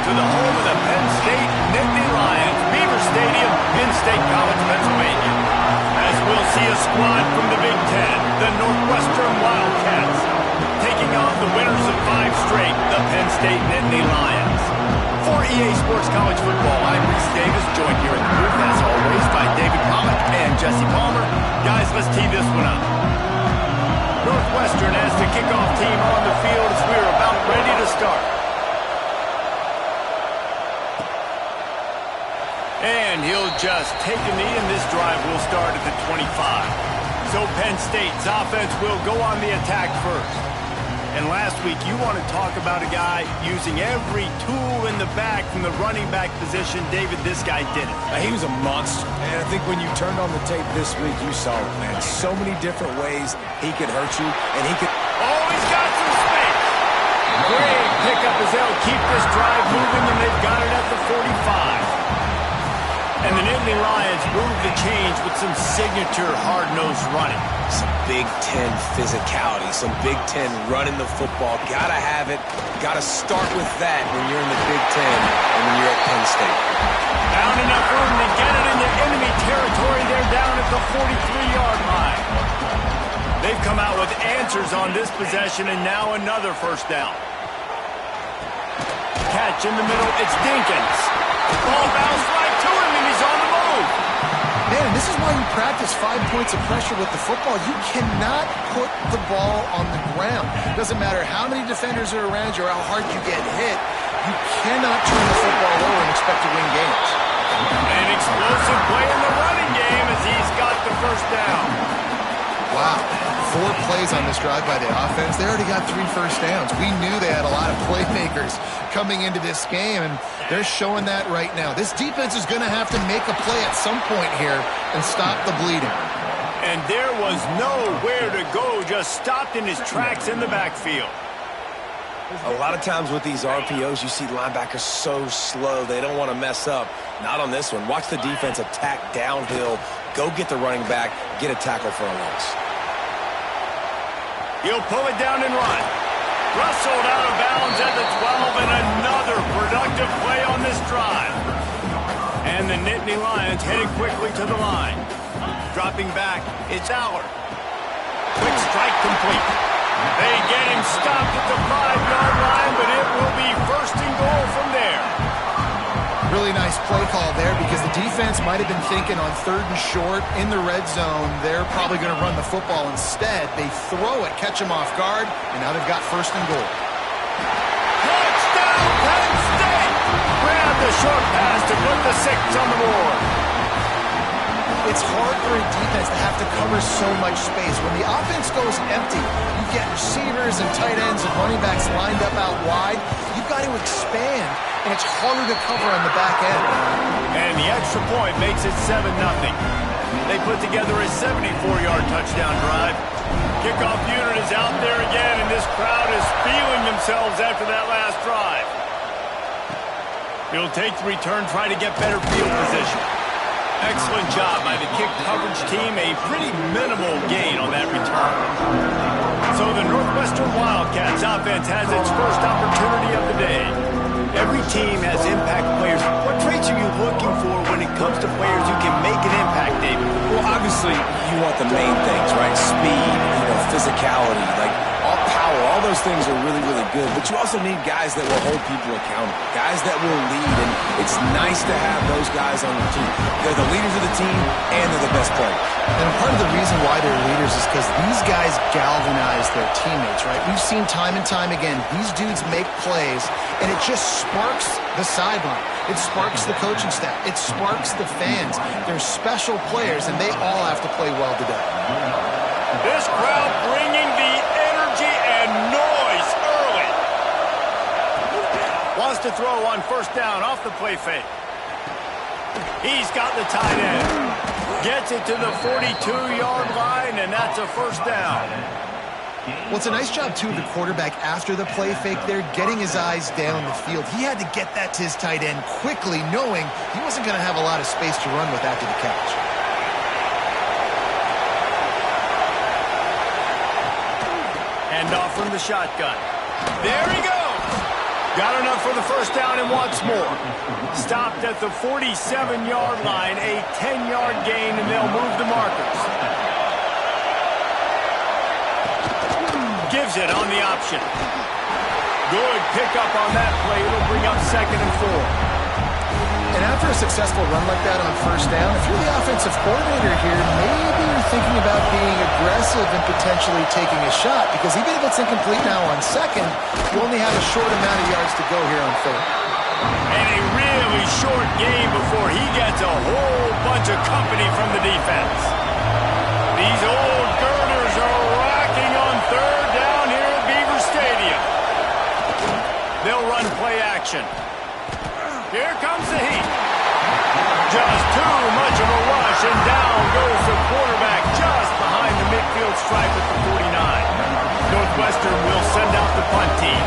to the home of the Penn State Nittany Lions, Beaver Stadium in State College, Pennsylvania. As we'll see a squad from the Big Ten, the Northwestern Wildcats, taking on the winners of 5 straight, the Penn State Nittany Lions. For EA Sports College Football, I'm Reese Davis, joined here in the booth, as always, by David Pollock and Jesse Palmer. Guys, let's tee this one up. Northwestern has the kickoff team on the field as we're about ready to start. And he'll just take a knee, and this drive will start at the 25. So Penn State's offense will go on the attack first. And last week, you want to talk about a guy using every tool in the bag from the running back position. David, this guy did it. He was a monster. And I think when you turned on the tape this week, you saw it, man. So many different ways he could hurt you, and he could... Oh, he's got some space. Great pickup as they'll keep this drive moving, and they've got it at the 45. And the Nittany Lions move the change with some signature hard-nosed running. Some Big Ten physicality, some Big Ten running the football. Gotta have it. Gotta start with that when you're in the Big Ten and when you're at Penn State. Found enough room to get it into enemy territory. They're down at the 43-yard line. They've come out with answers on this possession, and now another first down. Catch in the middle. It's Dinkins. Ball bounced right to him, and he's on the move. Man, this is why you practice 5 points of pressure with the football. You cannot put the ball on the ground. It doesn't matter how many defenders are around you or how hard you get hit. You cannot turn the football over and expect to win games. An explosive play in the running game as he's got the first down. Wow. 4 plays on this drive by the offense. They already got 3 first downs. We knew they had a lot of playmakers coming into this game, and they're showing that right now. This defense is going to have to make a play at some point here and stop the bleeding. And there was nowhere to go, just stopped in his tracks in the backfield. A lot of times with these RPOs, you see linebackers so slow, they don't want to mess up. Not on this one. Watch the defense attack downhill, go get the running back, get a tackle for a loss. He'll pull it down and run. Rustled out of bounds at the 12, and another productive play on this drive. And the Nittany Lions heading quickly to the line. Dropping back, it's Aller. Quick strike complete. They get him stopped at the 5-yard line, but it will be first and goal from there. Really nice play call there because the defense might have been thinking on 3rd and short in the red zone. They're probably going to run the football instead. They throw it, catch him off guard, and now they've got first and goal. Touchdown, Penn State! Grab the short pass to put the 6 on the board. It's hard for a defense to have to cover so much space. When the offense goes empty, you get receivers and tight ends and running backs lined up out wide. You've got to expand, and it's harder to cover on the back end. And the extra point makes it 7-0. They put together a 74-yard touchdown drive. Kickoff unit is out there again, and this crowd is feeling themselves after that last drive. He'll take the return, try to get better field position. Excellent job by the kick coverage team. A pretty minimal gain on that return. So the Northwestern Wildcats offense has its first opportunity of the day. Every team has impact players. What traits are you looking for when it comes to players who can make an impact, David? Well, obviously, you want the main things, right? Speed, physicality, like all power, all those things are really, really good. But you also need guys that will hold people accountable, guys that will lead, and it's nice to have those guys on your team. They're the leaders of the team, and they're the best players. And part of the reason why they're leaders is because these guys galvanize their teammates, right? We've seen time and time again, these dudes make plays, and it just sparks the sideline. It sparks the coaching staff. It sparks the fans. They're special players, and they all have to play well today. This crowd bringing the energy and noise early. Wants to throw on first down off the play fake. He's got the tight end. Gets it to the 42-yard line, and that's a first down. Well, it's a nice job, too, of the quarterback after the play fake there, getting his eyes down the field. He had to get that to his tight end quickly, knowing he wasn't going to have a lot of space to run with after the catch. And off from the shotgun. There he goes. Got enough for the first down and wants more. Stopped at the 47-yard line, a 10-yard gain, and they'll move the markers. Gives it on the option. Good pickup on that play. It'll bring up 2nd and 4. And after a successful run like that on first down, if you're the offensive coordinator here, maybe you're thinking about being aggressive and potentially taking a shot, because even if it's incomplete now on 2nd, you only have a short amount of yards to go here on 3rd. And a really short game before he gets a whole bunch of company from the defense. These old girders are rocking on 3rd down here at Beaver Stadium. They'll run play action. Here comes the heat. Just too much of a rush, and down goes the quarterback just behind the midfield stripe at the 49. Northwestern will send out the punt team.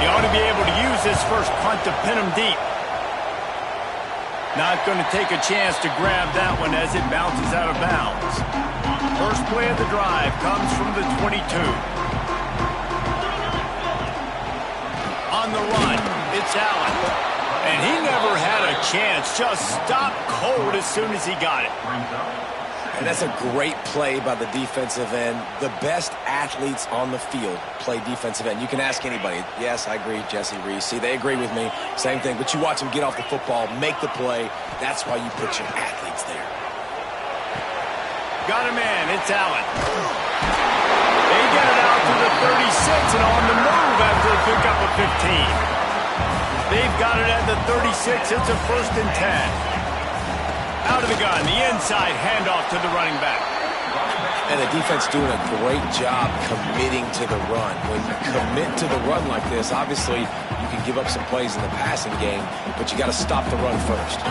He ought to be able to use this first punt to pin him deep. Not going to take a chance to grab that one as it bounces out of bounds. First play of the drive comes from the 22. On the run, it's Allen. And he never had a chance, just stopped cold as soon as he got it. And that's a great play by the defensive end. The best athletes on the field play defensive end. You can ask anybody. Yes, I agree, Jesse Reese. See, they agree with me. Same thing. But you watch them get off the football, make the play. That's why you put your athletes there. Got a man. It's Allen. They get it out to the 36 and on the move after a pickup of 15. They've got it at the 36. It's a 1st and 10. Out of the gun, the inside handoff to the running back. And the defense doing a great job committing to the run. When you commit to the run like this, obviously you can give up some plays in the passing game, but you got to stop the run first.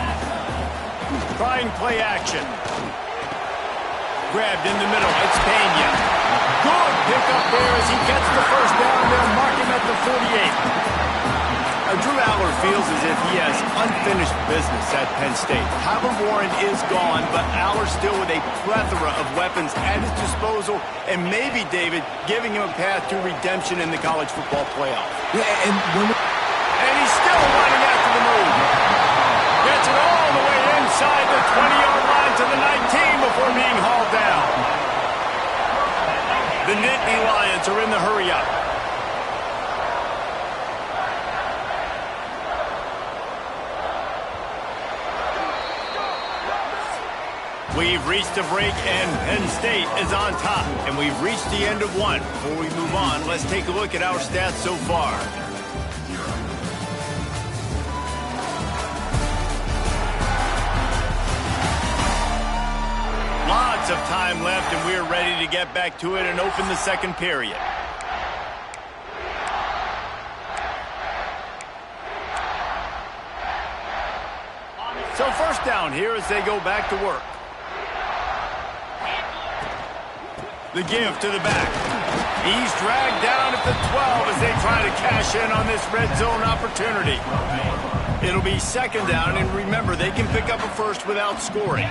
Trying play action. Grabbed in the middle. It's Pena. Good pickup there as he gets the first down. They'll mark him at the 48. Drew Aller feels as if he has unfinished business at Penn State. Howard Warren is gone, but Aller still with a plethora of weapons at his disposal, and maybe, David, giving him a path to redemption in the college football playoff. Yeah, and he's still running after the move. Gets it all the way inside the 20-yard line to the 19 before being hauled down. The Nittany Lions are in the hurry-up. We've reached a break, and Penn State is on top. And we've reached the end of one. Before we move on, let's take a look at our stats so far. Lots of time left, and we're ready to get back to it and open the 2nd period. So 1st down here as they go back to work. The give to the back. He's dragged down at the 12 as they try to cash in on this red zone opportunity. It'll be 2nd down, and remember, they can pick up a first without scoring.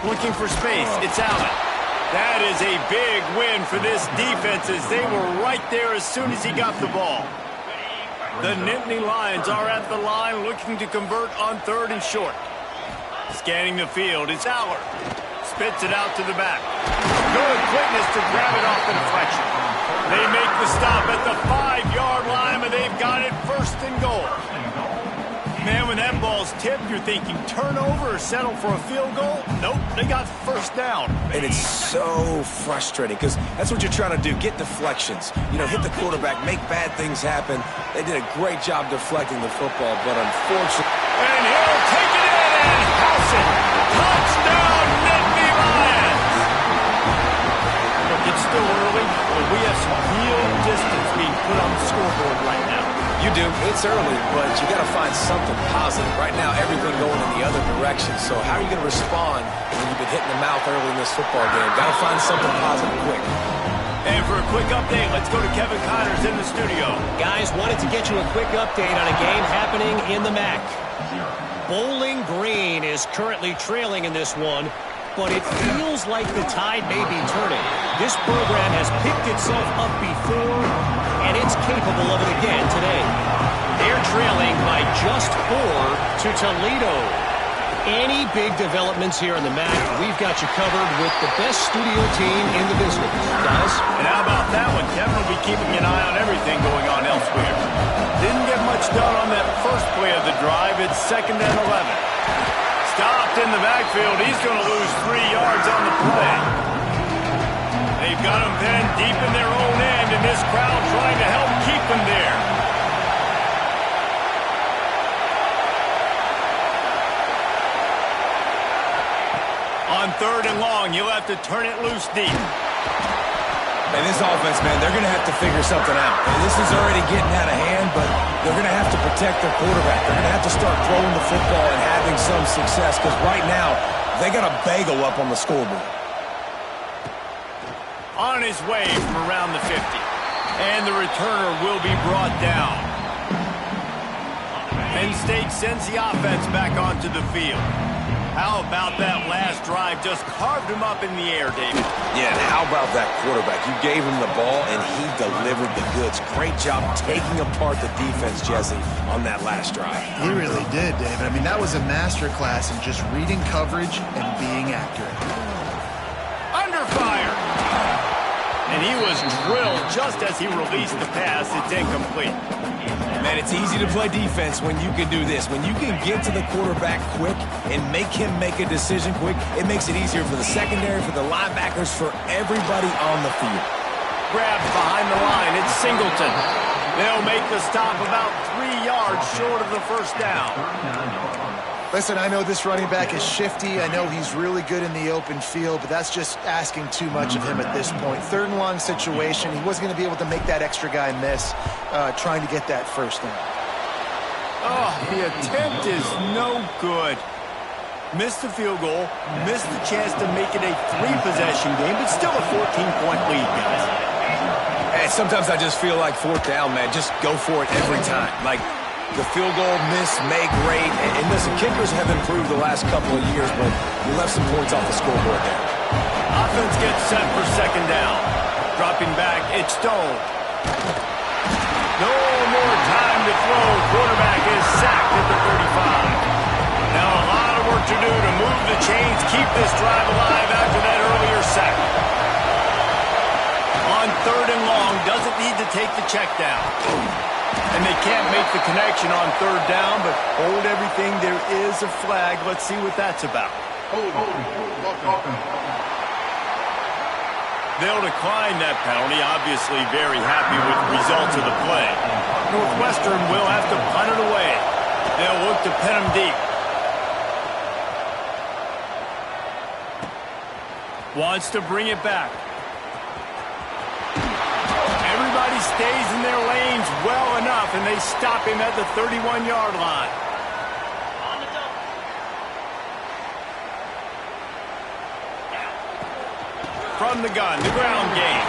Looking for space, it's Allen. That is a big win for this defense as they were right there as soon as he got the ball. The Nittany Lions are at the line looking to convert on 3rd and short. Scanning the field, it's Aller. Spits it out to the back. Good quickness to grab it off the deflection. They make the stop at the 5-yard line, but they've got it 1st and goal. Man, when that ball's tipped, you're thinking turnover or settle for a field goal? Nope, they got 1st down. And it's so frustrating because that's what you're trying to do, get deflections. You know, hit the quarterback, make bad things happen. They did a great job deflecting the football, but unfortunately... And he'll take it in and house it. Touchdown, Nittany Lions! Look, it's still early, but we have some real distance being put on the scoreboard right now. You do. It's early, but you got to find something positive. Right now, everything going in the other direction. So how are you going to respond when you've been hitting the mouth early in this football game? Got to find something positive quick. And for a quick update, let's go to Kevin Connors in the studio. Guys, wanted to get you a quick update on a game happening in the MAC. Bowling Green is currently trailing in this one, but it feels like the tide may be turning. This program has picked itself up before, and it's capable of it again today. They're trailing by just 4 to Toledo. Any big developments here in the MAC, we've got you covered with the best studio team in the business. Guys? And how about that one? Kevin will be keeping an eye on everything going on elsewhere. Didn't get much done on that first play of the drive. It's 2nd and 11. Stopped in the backfield. He's going to lose 3 yards on the play. They've got him pinned deep in their own end, and this crowd trying to help keep him there. On 3rd and long, you'll have to turn it loose deep. And this offense, man, they're going to have to figure something out. And this is already getting out of hand, but they're going to have to protect their quarterback. They're going to have to start throwing the football and having some success, because right now, they got a bagel up on the scoreboard. On his way from around the 50. And the returner will be brought down. Penn State sends the offense back onto the field. How about that last drive? Just carved him up in the air, David. Yeah, and how about that quarterback? You gave him the ball, and he delivered the goods. Great job taking apart the defense, Jesse, on that last drive. He really did, David. I mean, that was a masterclass in just reading coverage and being accurate. Under fire. And he was drilled just as he released the pass. It's incomplete. Man, it's easy to play defense when you can do this. When you can get to the quarterback quick and make him make a decision quick, it makes it easier for the secondary, for the linebackers, for everybody on the field. Grabbed behind the line. It's Singleton. They'll make the stop about 3 yards short of the first down. Listen, I know this running back is shifty. I know he's really good in the open field, but that's just asking too much of him at this point. 3rd and long situation. He wasn't going to be able to make that extra guy miss trying to get that first down. Oh, the attempt is no good. Missed the field goal, missed the chance to make it a 3-possession game, but still a 14-point lead, guys. And sometimes I just feel like 4th down, man. Just go for it every time. Like, the field goal miss, make great. And listen, kickers have improved the last couple of years, but you left some points off the scoreboard there. Offense gets set for 2nd down. Dropping back, it's Stone. No more time to throw. Quarterback is sacked at the 35. Now a lot of work to do to move the chains, keep this drive alive after that earlier sack. On 3rd and long, doesn't need to take the check down. And they can't make the connection on 3rd down, but hold everything. There is a flag. Let's see what that's about. They'll decline that penalty. Obviously very happy with the results of the play. Northwestern will have to punt it away. They'll look to pin them deep. Wants to bring it back. Everybody stays in their lanes well enough, and they stop him at the 31-yard line. From the gun, the ground game.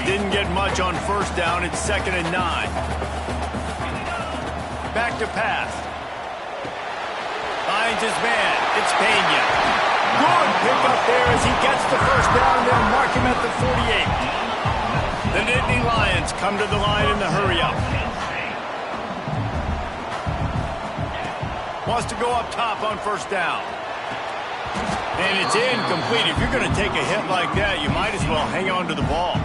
Didn't get much on 1st down. It's 2nd and 9. Back to pass. Finds his man. It's Pena. Good pick up there as he gets the 1st down. They'll mark him at the 48. The Nittany Lions come to the line in the hurry-up. Wants to go up top on 1st down. And it's incomplete. If you're going to take a hit like that, you might as well hang on to the ball.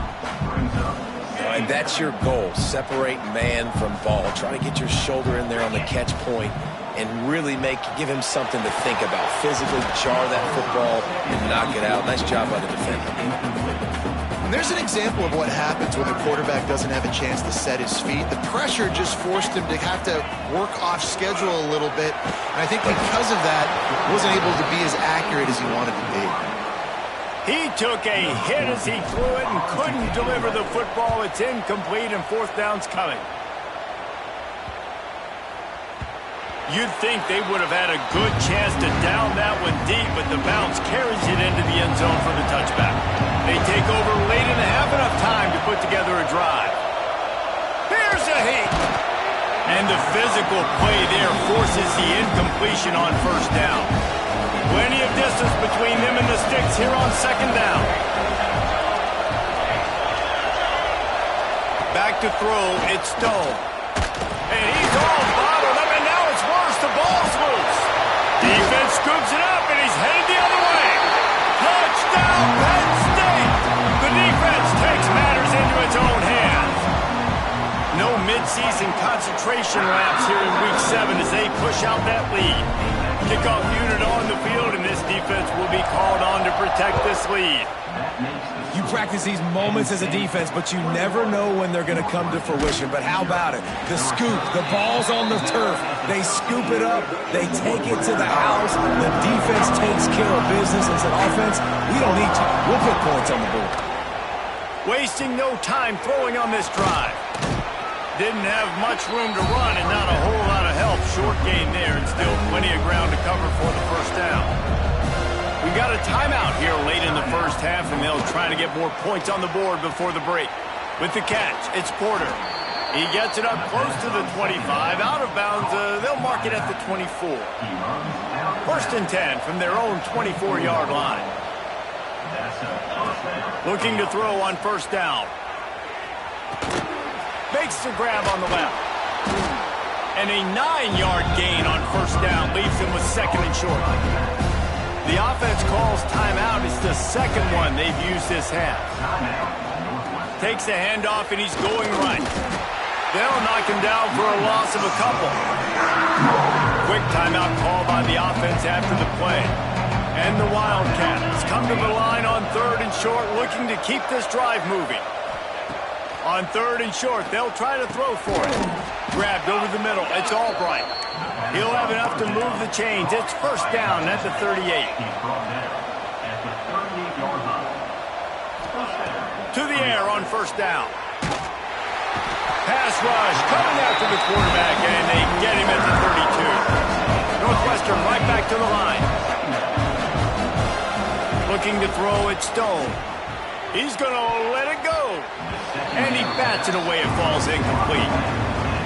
And that's your goal. Separate man from ball. Try to get your shoulder in there on the catch point and really give him something to think about. Physically jar that football and knock it out. Nice job by the defender. And there's an example of what happens when the quarterback doesn't have a chance to set his feet. The pressure just forced him to have to work off schedule a little bit. And I think because of that, he wasn't able to be as accurate as he wanted to be. He took a hit as he threw it and couldn't deliver the football. It's incomplete, and 4th down's coming. You'd think they would have had a good chance to down that one deep, but the bounce carries it into the end zone for the touchback. They take over late in the half, enough time to put together a drive. Here's a hit. And the physical play there forces the incompletion on 1st down. Plenty of distance between them and the sticks here on second down. Back to throw, it's Stone. And he's all bottled up, and now it's worse. The ball's loose. Defense scoops it up, and he's headed the other way. Touchdown, Penn State! The defense takes matters into its own hands. No mid-season concentration laps here in Week 7 as they push out that lead. Kickoff unit on the field, and this defense will be called on to protect this lead. You practice these moments as a defense, but you never know when they're going to come to fruition. But how about it? The scoop, the ball's on the turf. They scoop it up. They take it to the house. The defense takes care of business and said, offense, we don't need you. We'll put points on the board. Wasting no time throwing on this drive. Didn't have much room to run and not a whole lot of help. Short gain there and still plenty of ground to cover for the first down. We got a timeout here late in the first half, and they'll try to get more points on the board before the break. With the catch, it's Porter. He gets it up close to the 25. Out of bounds, they'll mark it at the 24. First and 10 from their own 24-yard line. Looking to throw on first down. Makes the grab on the left. And a 9-yard gain on first down leaves him with second and short. The offense calls timeout. It's the second one they've used this half. Takes the handoff, and he's going right. They'll knock him down for a loss of a couple. Quick timeout call by the offense after the play. And the Wildcats come to the line on third and short, looking to keep this drive moving. On third and short, they'll try to throw for it. Grabbed over the middle. It's Albright. He'll have enough to move the chains. It's first down at the 38. To the air on first down. Pass rush coming after the quarterback, and they get him at the 32. Northwestern right back to the line. Looking to throw it, Stone. He's going to let it go. And he bats it away. It falls incomplete.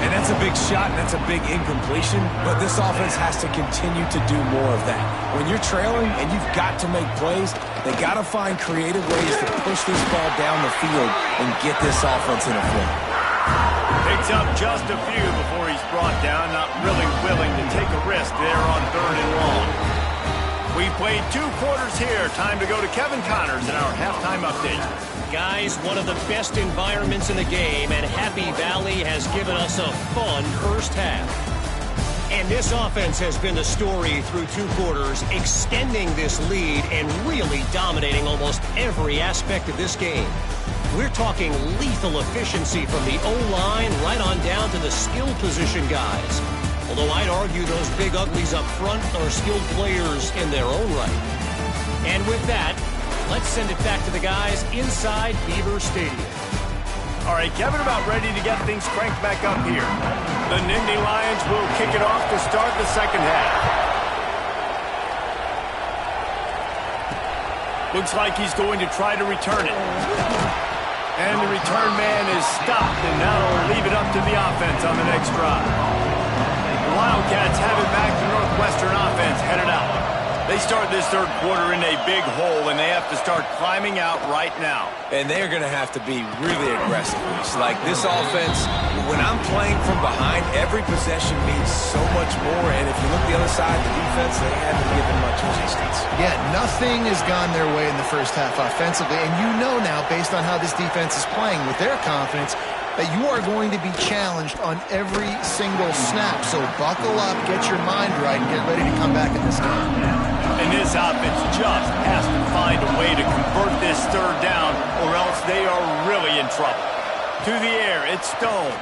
And that's a big shot, and that's a big incompletion, but this offense has to continue to do more of that. When you're trailing and you've got to make plays, they got to find creative ways to push this ball down the field and get this offense in a flow. Picks up just a few before he's brought down, not really willing to take a risk there on third and long. We played 2 quarters here. Time to go to Kevin Connors in our halftime update. Guys, one of the best environments in the game, and Happy Valley has given us a fun first half. And this offense has been the story through 2 quarters, extending this lead and really dominating almost every aspect of this game. We're talking lethal efficiency from the O-line right on down to the skill position guys. Although I'd argue those big uglies up front are skilled players in their own right. And with that, let's send it back to the guys inside Beaver Stadium. All right, Kevin, about ready to get things cranked back up here. The Nittany Lions will kick it off to start the second half. Looks like he's going to try to return it. And the return man is stopped, and now will leave it up to the offense on the next drive. The Wildcats have it back to Northwestern offense headed out. They start this third quarter in a big hole, and they have to start climbing out right now. And they're going to have to be really aggressive. It's like this offense, when I'm playing from behind, every possession means so much more. And if you look the other side, the defense, they haven't given much resistance. Yeah, nothing has gone their way in the first half offensively. And you know now, based on how this defense is playing with their confidence, that you are going to be challenged on every single snap. So buckle up, get your mind right, and get ready to come back in this game. And this offense just has to find a way to convert this third down, or else they are really in trouble. To the air, it's Stone.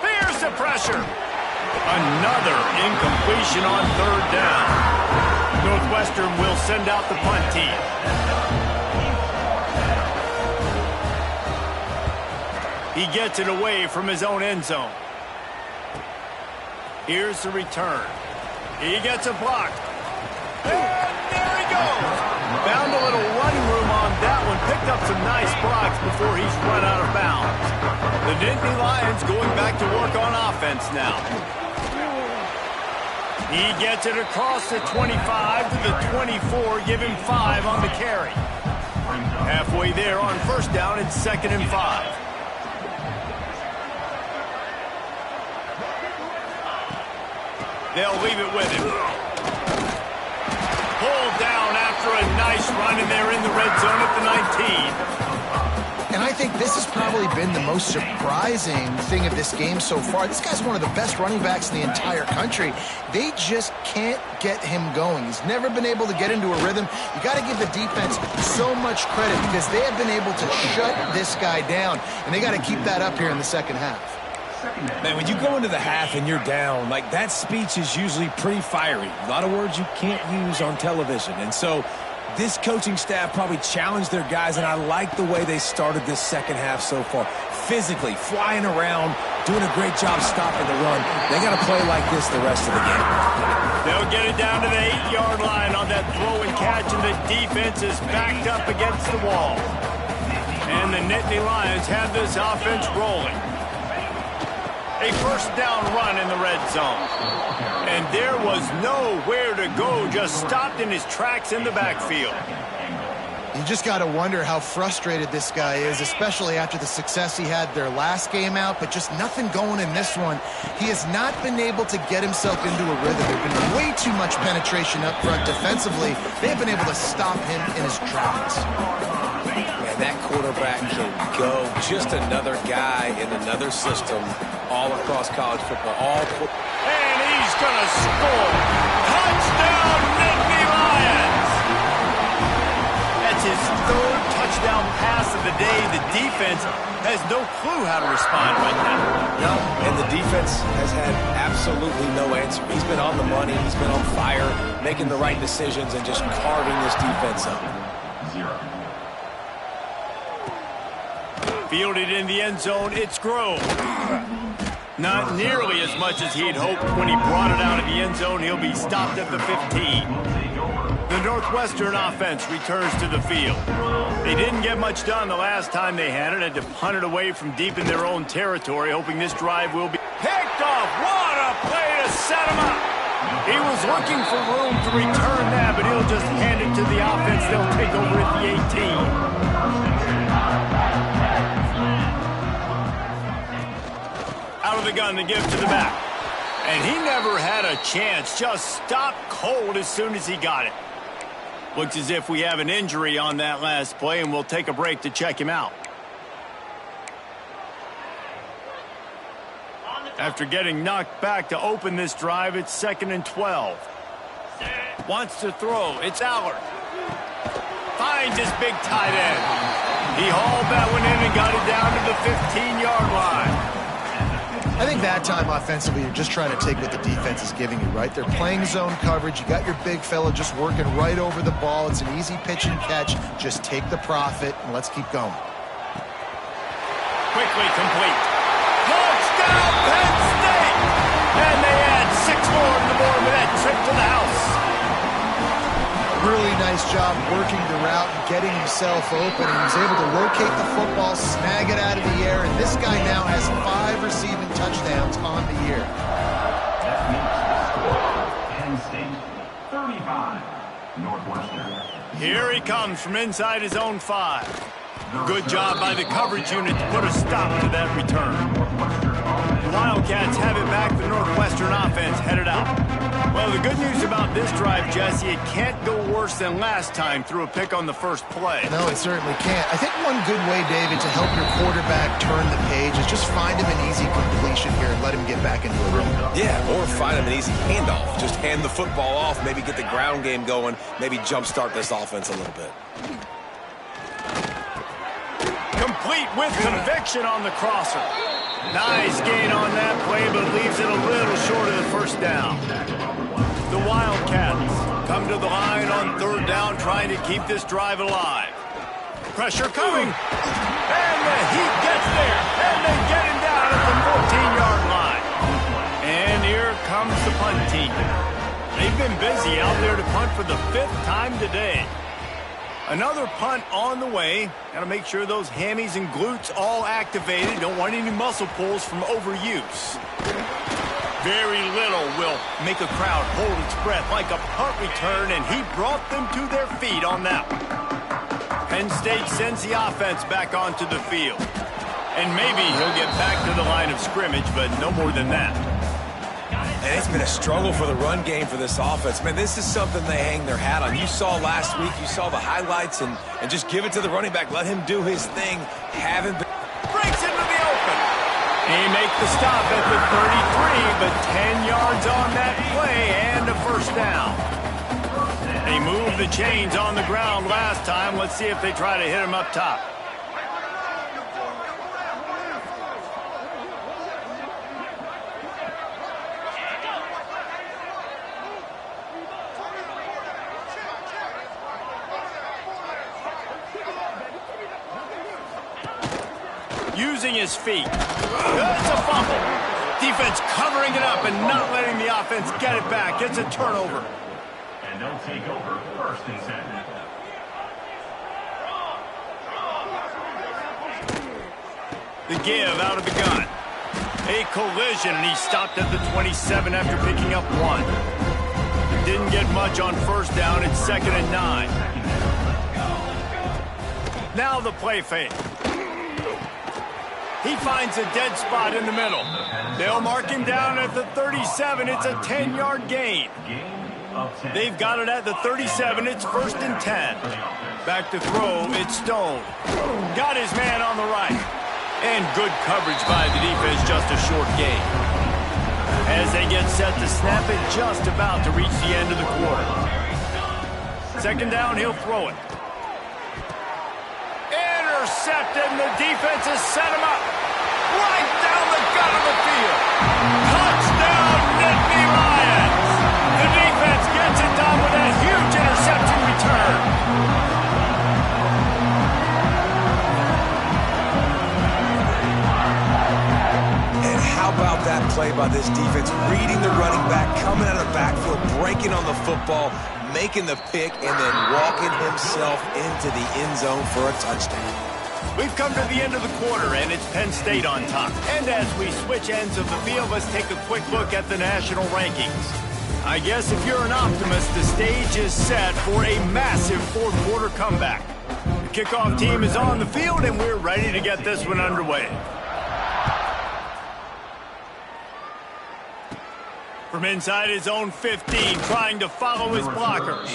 Here's the pressure. Another incompletion on third down. Northwestern will send out the punt team. He gets it away from his own end zone. Here's the return. He gets a block. And there he goes. Found a little running room on that one. Picked up some nice blocks before he's run out of bounds. The Nittany Lions going back to work on offense now. He gets it across the 25 to the 24, give him 5 on the carry. Halfway there on first down, it's 2nd and 5. They'll leave it with him. Pulled down after a nice run, and they're in the red zone at the 19. And I think this has probably been the most surprising thing of this game so far. This guy's one of the best running backs in the entire country. They just can't get him going. He's never been able to get into a rhythm. You got to give the defense so much credit because they have been able to shut this guy down, and they got to keep that up here in the second half. Man, when you go into the half and you're down, like that speech is usually pretty fiery. A lot of words you can't use on television. And so this coaching staff probably challenged their guys, and I like the way they started this second half so far. Physically, flying around, doing a great job stopping the run. They got to play like this the rest of the game. They'll get it down to the 8-yard line on that throw and catch, and the defense is backed up against the wall. And the Nittany Lions have this offense rolling. A first down run in the red zone. And there was nowhere to go, just stopped in his tracks in the backfield. You just got to wonder how frustrated this guy is, especially after the success he had their last game out, but just nothing going in this one. He has not been able to get himself into a rhythm. There's been way too much penetration up front defensively. They've been able to stop him in his tracks. Man, that quarterback can go. Just another guy in another system all across college football. And he's going to score. Touchdown, Nittany Lions! That's his 3rd touchdown pass of the day. The defense has no clue how to respond right now. No, and the defense has had absolutely no answer. He's been on the money. He's been on fire, making the right decisions, and just carving this defense up. Fielded in the end zone, it's Grove. Not nearly as much as he'd hoped when he brought it out of the end zone. He'll be stopped at the 15. The Northwestern offense returns to the field. They didn't get much done the last time they had it. Had to punt it away from deep in their own territory, hoping this drive will be picked off. What a play to set him up. He was looking for room to return that, but he'll just hand it to the offense. They'll take over at the 18. Out of the gun to give to the back. And he never had a chance. Just stopped cold as soon as he got it. Looks as if we have an injury on that last play, and we'll take a break to check him out. After getting knocked back to open this drive, it's 2nd and 12. Wants to throw. It's Allard. Finds his big tight end. He hauled that one in and got it down to the 15-yard line. I think that time offensively, you're just trying to take what the defense is giving you, right? They're playing zone coverage. You got your big fella just working right over the ball. It's an easy pitch and catch. Just take the profit, and let's keep going. Quickly complete. Touchdown, Penn State! And they add 6 more to the board with that trip to the house. Really nice job working the route and getting himself open. He was able to locate the football, snag it out of the air, and this guy now has 5 receiving touchdowns on the year. Penn State, 35, Northwestern. Here he comes from inside his own 5. Good job by the coverage unit to put a stop to that return. The Wildcats have it back. The Northwestern offense headed out. Well, the good news about this drive, Jesse, it can't go worse than last time through a pick on the first play. No, it certainly can't. I think one good way, David, to help your quarterback turn the page is just find him an easy completion here and let him get back into a rhythm. Yeah, or find him an easy handoff. Just hand the football off, maybe get the ground game going, maybe jumpstart this offense a little bit. Complete with conviction on the crosser. Nice gain on that play, but leaves it a little short of the first down. The Wildcats come to the line on 3rd down, trying to keep this drive alive. Pressure coming. And the Heat gets there. And they get him down at the 14-yard line. And here comes the punt team. They've been busy out there to punt for the 5th time today. Another punt on the way. Got to make sure those hammies and glutes all activated. Don't want any muscle pulls from overuse. Very little will make a crowd hold its breath like a punt return, and he brought them to their feet on that one. Penn State sends the offense back onto the field. And maybe he'll get back to the line of scrimmage, but no more than that. And it's been a struggle for the run game for this offense. Man, this is something they hang their hat on. You saw last week, you saw the highlights, and just give it to the running back. Let him do his thing. Haven't been... Breaks into the open. He makes the stop at the 33, but 10 yards on that play and a first down. They moved the chains on the ground last time. Let's see if they try to hit him up top. Using his feet. It's a fumble. Defense covering it up and not letting the offense get it back. It's a turnover. And they'll take over 1st and 10. The give out of the gun. A collision, and he stopped at the 27 after picking up 1. Didn't get much on first down. It's 2nd and 9. Now the play fake. He finds a dead spot in the middle. They'll mark him down at the 37. It's a 10-yard gain. They've got it at the 37. It's 1st and 10. Back to throw. It's Stone. Got his man on the right. And good coverage by the defense. Just a short gain. As they get set to snap it, just about to reach the end of the quarter. 2nd down, he'll throw it. Intercepted, and the defense has set him up. Right down the gut of the field. Touchdown, Nittany Lions. The defense gets it done with a huge interception return. And how about that play by this defense? Reading the running back, coming out of the backfield, breaking on the football, making the pick, and then walking himself into the end zone for a touchdown. We've come to the end of the quarter, and it's Penn State on top. And as we switch ends of the field, let's take a quick look at the national rankings. I guess if you're an optimist, the stage is set for a massive fourth-quarter comeback. The kickoff team is on the field, and we're ready to get this one underway. From inside his own 15, trying to follow his blockers.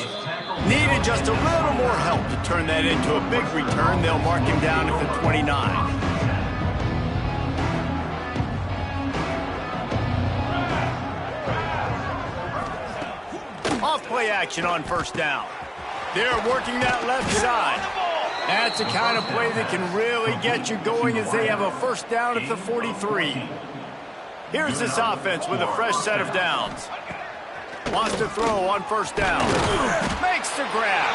Needed just a little more help to turn that into a big return. They'll mark him down at the 29. Off play action on 1st down. They're working that left side. That's the kind of play that can really get you going as they have a 1st down at the 43. Here's this offense with a fresh set of downs. Wants to throw on 1st down. Makes the grab.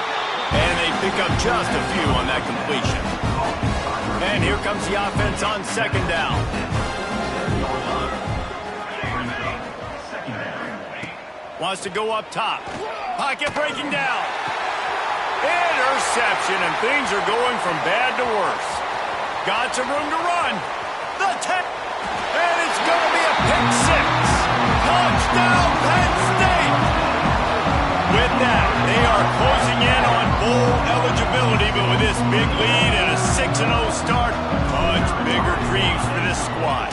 And they pick up just a few on that completion. And here comes the offense on 2nd down. Wants to go up top. Pocket breaking down. Interception, and things are going from bad to worse. Got some room to run. The 10. And it's going to be a pick 6. Touchdown, Penn State! With that, they are closing in on bowl eligibility, but with this big lead and a 6-0 start, much bigger dreams for this squad.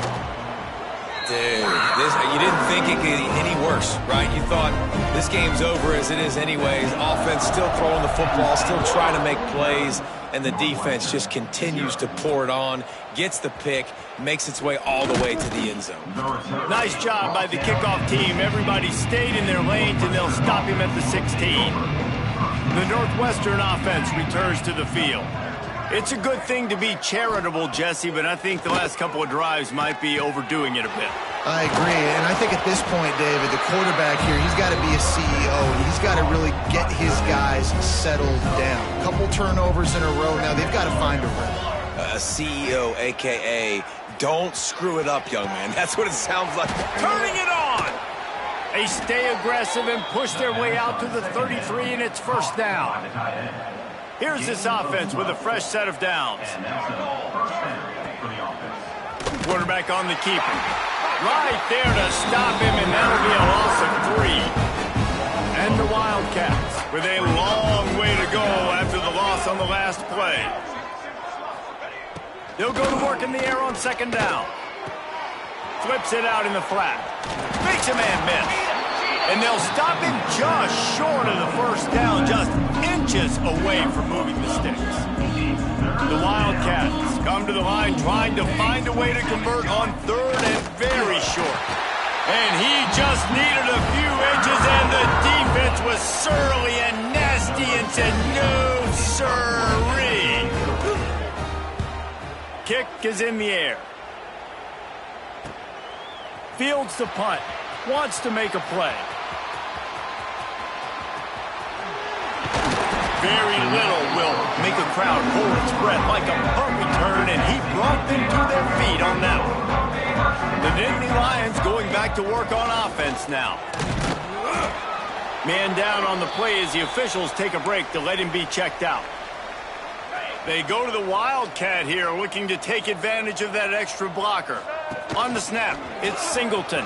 Dude, you didn't think it could get any worse, right? You thought this game's over as it is anyways. Offense still throwing the football, still trying to make plays, and the defense just continues to pour it on, gets the pick, makes its way all the way to the end zone. Nice job by the kickoff team. Everybody stayed in their lanes, and they'll stop him at the 16. The Northwestern offense returns to the field. It's a good thing to be charitable, Jesse, but I think the last couple of drives might be overdoing it a bit. I agree, and I think at this point, David, the quarterback here, he's got to be a CEO, and he's got to really get his guys settled down. A couple turnovers in a row now. They've got to find a rhythm. A CEO, a.k.a. don't screw it up, young man. That's what it sounds like. Turning it on! They stay aggressive and push their way out to the 33, and it's 1st down. Here's this offense with a fresh set of downs. Quarterback on the keeper. Right there to stop him, and that'll be a loss of 3. And the Wildcats with a long way to go after the loss on the last play. They'll go to work in the air on second down. Flips it out in the flat. Makes a man miss. And they'll stop him just short of the first down, just inches away from moving the sticks. The Wildcats come to the line trying to find a way to convert on third and very short. And he just needed a few inches, and the defense was surly and nasty and said, no, sirree. Kick is in the air. Fields the punt. Wants to make a play. Very little will make a crowd hold its breath like a punt return, and he brought them to their feet on that one. The Nittany Lions going back to work on offense now. Man down on the play as the officials take a break to let him be checked out. They go to the Wildcat here, looking to take advantage of that extra blocker. On the snap, it's Singleton.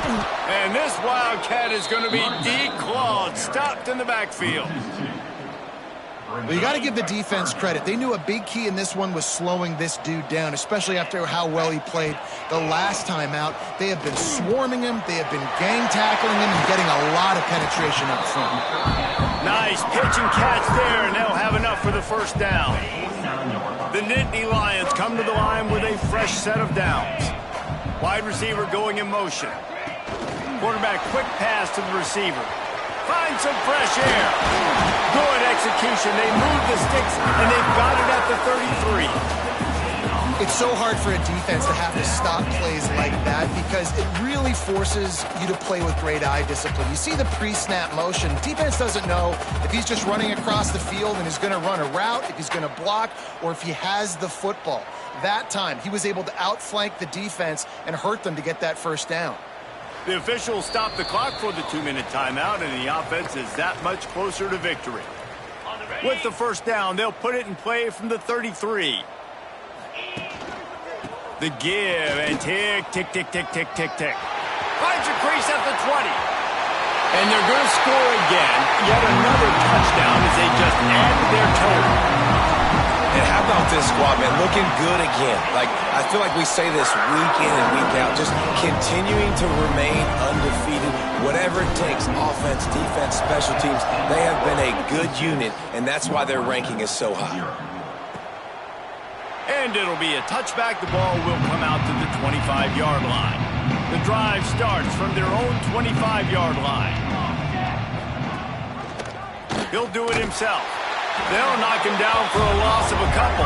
And this Wildcat is going to be declawed, stopped in the backfield. Well, you got to give the defense credit. They knew a big key in this one was slowing this dude down, especially after how well he played the last time out. They have been swarming him. They have been gang tackling him and getting a lot of penetration up front. Nice pitch and catch there, and they'll have enough for the first down. The Nittany Lions come to the line with a fresh set of downs. Wide receiver going in motion. Quarterback quick pass to the receiver. Find some fresh air. Good execution. They move the sticks, and they've got it at the 33. It's so hard for a defense to have to stop plays like that because it really forces you to play with great eye discipline. You see the pre-snap motion. Defense doesn't know if he's just running across the field and is going to run a route, if he's going to block, or if he has the football. That time, he was able to outflank the defense and hurt them to get that first down. The officials stop the clock for the 2-minute timeout, and the offense is that much closer to victory. With the first down, they'll put it in play from the 33. The give, and tick, tick, tick, tick, tick, tick, tick. Finds a crease at the 20. And they're going to score again. Yet another touchdown as they just add their total. And how about this squad, man? Looking good again. Like, I feel like we say this week in and week out, just continuing to remain undefeated. Whatever it takes, offense, defense, special teams, they have been a good unit, and that's why their ranking is so high. And it'll be a touchback. The ball will come out to the 25-yard line. The drive starts from their own 25-yard line. He'll do it himself. They'll knock him down for a loss of a couple.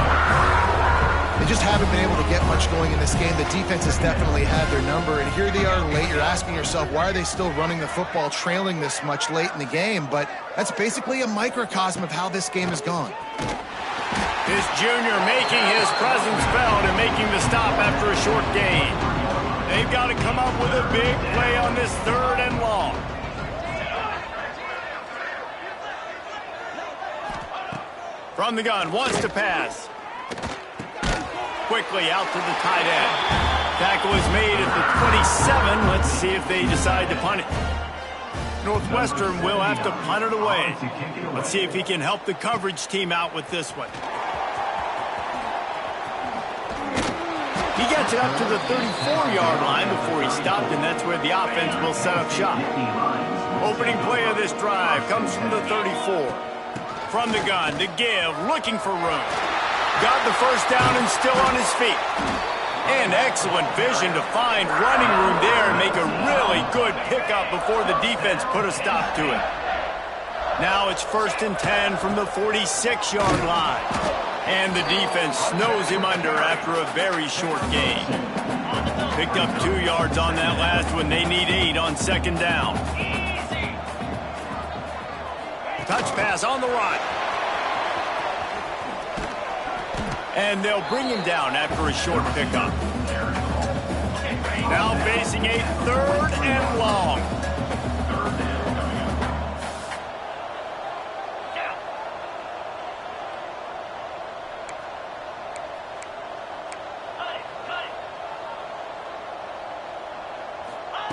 They just haven't been able to get much going in this game. The defense has definitely had their number, and here they are late. You're asking yourself, why are they still running the football, trailing this much late in the game? But that's basically a microcosm of how this game has gone. This junior making his presence felt and making the stop after a short gain. They've got to come up with a big play on this 3rd and long. From the gun, wants to pass. Quickly out to the tight end. Tackle is made at the 27. Let's see if they decide to punt it. Northwestern will have to punt it away. Let's see if he can help the coverage team out with this one. He gets it up to the 34-yard line before he stopped, and that's where the offense will set up shop. Opening play of this drive comes from the 34. From the gun, to give, looking for room. Got the first down and still on his feet. And excellent vision to find running room there and make a really good pickup before the defense put a stop to it. Now it's 1st and 10 from the 46-yard line. And the defense snows him under after a very short gain. Picked up 2 yards on that last one. They need 8 on 2nd down. Touch pass on the run. And they'll bring him down after a short pickup. Now facing a 3rd and long.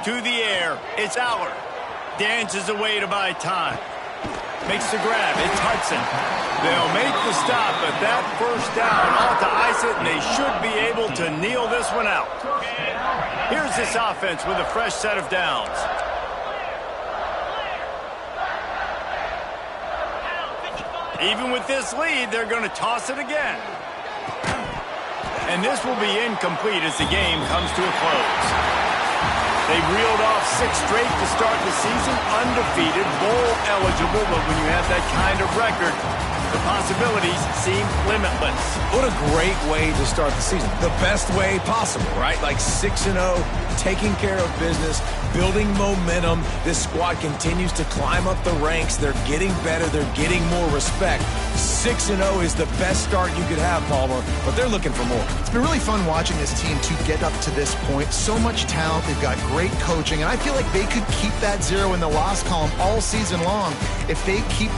To the air. It's Aller. Dances away to buy time. Makes the grab. It's Hudson. They'll make the stop, but that first down ought to ice it, and they should be able to kneel this one out. Here's this offense with a fresh set of downs. Even with this lead, they're going to toss it again. And this will be incomplete as the game comes to a close. They've reeled off 6 straight to start the season, undefeated, bowl eligible, but when you have that kind of record, the possibilities seem limitless. What a great way to start the season. The best way possible, right? Like 6-0, taking care of business, building momentum. This squad continues to climb up the ranks. They're getting better. They're getting more respect. 6-0 is the best start you could have, Palmer, but they're looking for more. It's been really fun watching this team to get up to this point. So much talent. They've got great coaching, and I feel like they could keep that 0 in the loss column all season long if they keep